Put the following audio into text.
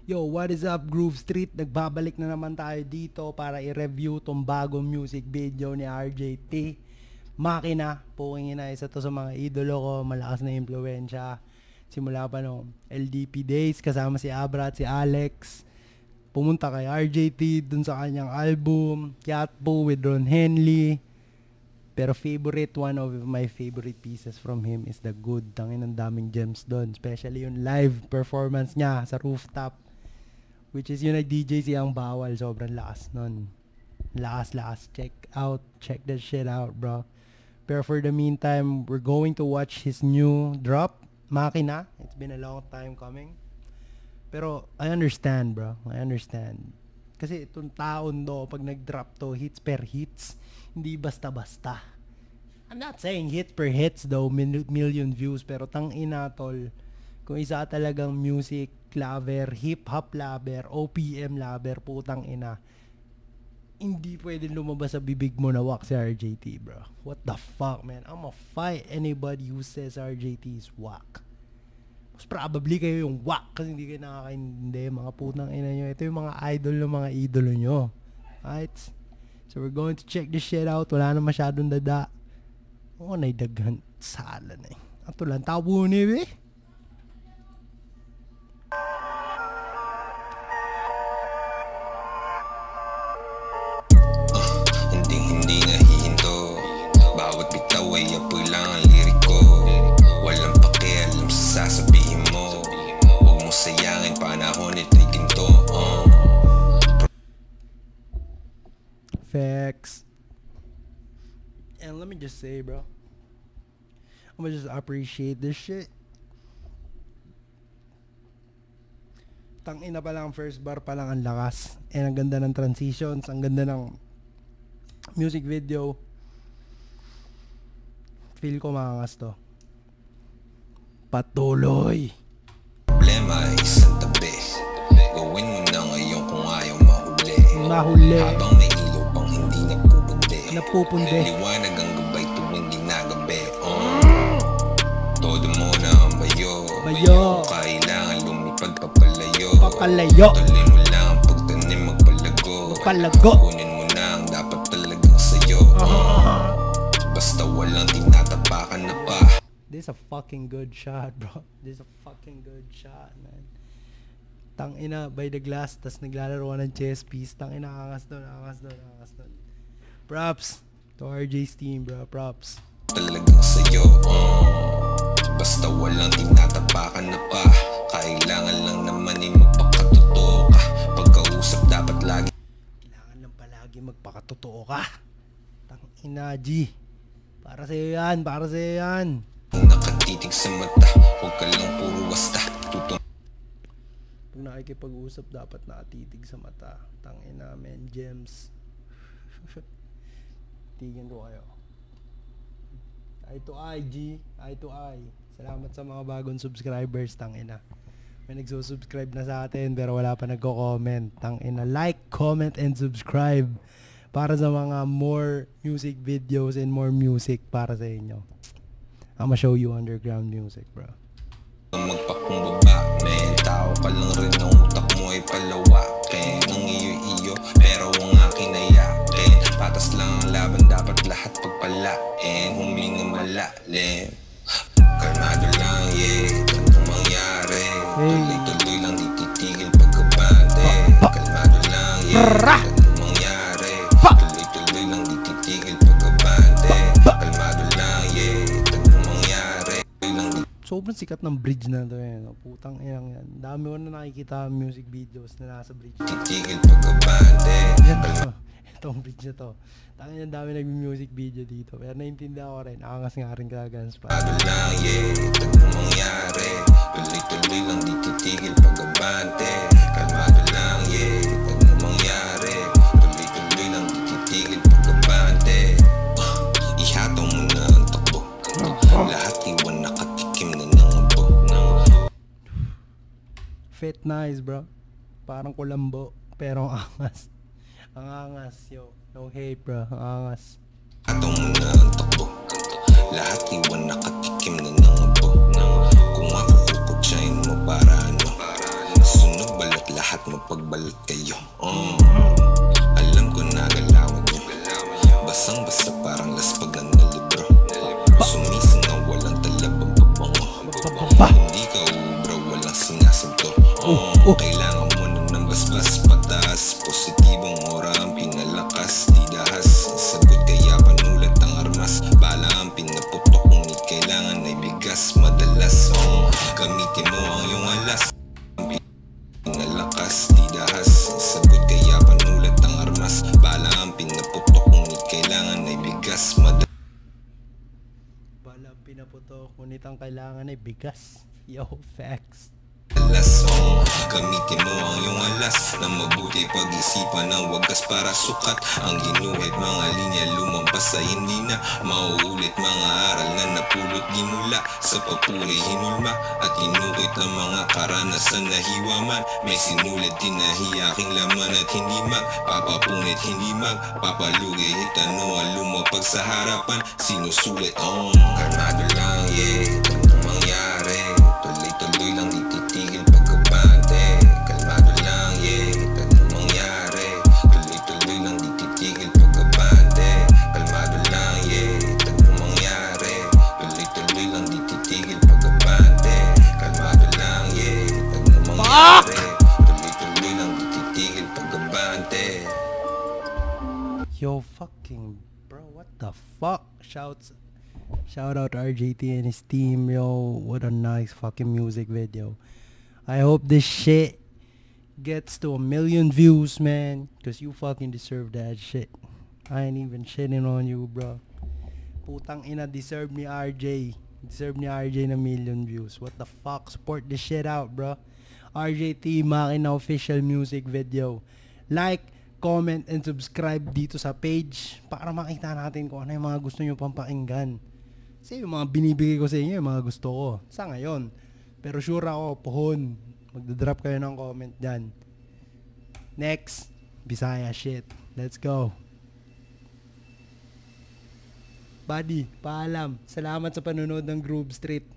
Yo, what is up, Groove Street? Nagbabalik na naman tayo dito para i-review tong bagong music video ni RJT. Makina, puking ina, isa to sa mga idolo ko, malakas na impluwensya. Simula pa nung LDP days, kasama si Abra at si Alex. Pumunta kay RJT dun sa kanyang album, Yatpo with Ron Henley. Pero one of my favorite pieces from him is The Good. Tangin ng daming gems doon, especially yung live performance niya sa rooftop. Which is yung nag-DJ siyang Bawal. Sobrang lakas nun. Lakas. Check that shit out, bro. Pero for the meantime, we're going to watch his new drop, Makina. It's been a long time coming. Pero I understand, bro. I understand. Kasi itong taon do, pag nag-drop to, hits per hits, hindi basta-basta. I'm not saying hits per hits though, million views. Pero tangina tol, kung isa talagang music lover, hip-hop lover, OPM lover, putang ina, hindi pwedeng lumabas sa bibig mo na wak si RJT, bro. What the fuck, man? I'ma fight anybody who says RJT is wak. Most probably kayo yung wak kasi hindi kayo nakakaintindi, mga putang ina nyo. Ito yung mga idol ng mga idolo nyo. Right? So we're going to check this shit out. Wala na masyadong dada. Oo, naidaghan. Sala na eh. Ato lang, tabo ni eh. Hindi nahihinto. Bawat bitaw ay apoy lang ang liriko. Walang pakialam sa sasabihin mo. Huwag mong sayangin panahon ito'y ginto. Facts. And let me just say, bro, I'm gonna just appreciate this shit. Tangina pa lang, first bar pa lang ang lakas. And ang ganda ng transitions, ang ganda ng music video. Feel ko makangas to. Patuloy. Problema ay isang tabi. Gawin mo na ngayon kung ayaw mahuli. Habang may ilaw pang hindi napupundi. Liwanag ang gabay tuwing ginagabi. Todo mo na ang bayo. Kung kailangan lumipad papalayo. Tuloy mo lang ang pagtanim magpalago. Kunin mo na ang dapat talagang sayo. Basta walang tinatapakan na pa. This is a fucking good shot, bro. This is a fucking good shot, man. Tangina, by the glass, tas naglalaro ng chess piece. Tangina, angas doon. Props to RJ's team, bro. Props. Talagang sayo, basta walang tinatapakan na pa. Kailangan lang naman ay magpakatotoo ka. Pagkausap dapat lagi. Kailangan lang palagi magpakatotoo ka. Tangina, G. Para sa'yo yan. Nakatitig sa mata, huwag ka lang puro basta. Pag nakikipag-usap, dapat nakatitig sa mata. Tangina, men, gems. Tignan ko kayo. Eye to eye, G. Eye to eye. Salamat sa mga bagong subscribers, tangina. May nagsusubscribe na sa atin pero wala pa nagko-comment. Tangina, like, comment, and subscribe para sa mga more music videos and more music para sa inyo. I'ma show you underground music, bro. Magpakumbaba, men. Tao ka lang rin ang utak mo ay palawakin. Ang iyo-iyo, pero ang akin ay yakin. Patas lang ang laban, dapat lahat pagpalain. Huminga malalim. Kalmado lang, yeah. Anong mangyari? Tuloy-tuloy lang, di titigil pagkabante. Kalmado lang, yeah. Anong mangyari? Tuloy-tuloy lang, di titigil pagkabante. Kalmado lang, yeah. Anong mangyari? Sobrang sikat ng bridge na to eh. Putang inang yan. Dami ko na nakikita music videos na nasa bridge. Titigil pagkabante. Itong bridge na to. Tangin ang dami nag-music video dito. Pero naintindihan ko rin. Angas nga rin kagans pa. Kalmado lang, yeah. Anong mangyari? Tuloy-tuloy lang, di titigil pagkabante. Kalmado lang, yeah. Anong mangyari? Tuloy-tuloy lang, di titigil pagkabante. Ihatong mo na ang takbo. Lahat iwan nakatikim na ng abo. Fit nice, bro. Parang kulambo. Pero ang angas. Ang angas, yo. No hate, bro. Ang angas. Ihatong mo na ang takbo. Lahat iwan nakatikim na ng abo. Kung ako kukutsain mo para ano. Sunog balat lahat. lahat mapagbalat kayo. Alam ko na galawan nyo, basang-basa parang laspag ng libro. Sumisingaw walang talabang pabango, hindi ka ubra walang sinasinto. Kailangan mo ng basbas pataas, positibong aura ang pinalakas, di dahas, sagot kaya panulat ang armas, bala ang pinaputok ngunit kailangan ay bigas. Madalas gamitin mo ang iyong alas, pinalakas, di dahas, sagot kaya panulat ang armas, bala ang pinaputok ngunit kailangan ay bigas. Bala ang pinaputok ngunit ang kailangan ay bigas. Yo, facts. Gamitin mo ang iyong alas na mabuti, pag-isipan ng wagas para sukat ang ginuhit. Mga linya lumampas ay hindi na mauulit, mga aral na napulot di mula sa papuri hinulma at inukit ang mga karanasan na hiwaman. May sinulit din na hiyaking laman at hindi magpapapunit, hindi magpapalugi. Hitano ang lumapag sa harapan, sinusulit. Kalmado lang, yeah, ganito mangyari, tuloy-tuloy lang di titigil pagkabante. Kalmado lang, yeah, ganito mangyari, tuloy-tuloy lang di titigil pagkabante. Kalmado lang, yeah, ganito mangyari, tuloy-tuloy lang di titigil pagkabante. Kalmado lang, yeah, ganito mangyari, tuloy-tuloy lang di titigil pagkabante. Yo, fucking bro, what the fuck? Shout out to RJT and his team, yo. What a nice fucking music video. I hope this shit gets to 1 million views, man, cause you fucking deserve that shit. I ain't even shitting on you, bro. Putang ina, deserve ni RJ. Deserve ni RJ na 1 million views. What the fuck? Support this shit out, bro. RJT Makina official music video. Like, comment, and subscribe dito sa page para makita natin kung ano yung mga gusto nyo pang pakinggan. Kasi yung mga binibigay ko sa inyo, yung mga gusto ko sa ngayon. Pero sure ako, pohon, magdadrop kayo ng comment dyan. Next, Bisaya shit. Let's go. Buddy, paalam. Salamat sa panonood ng Groove Street.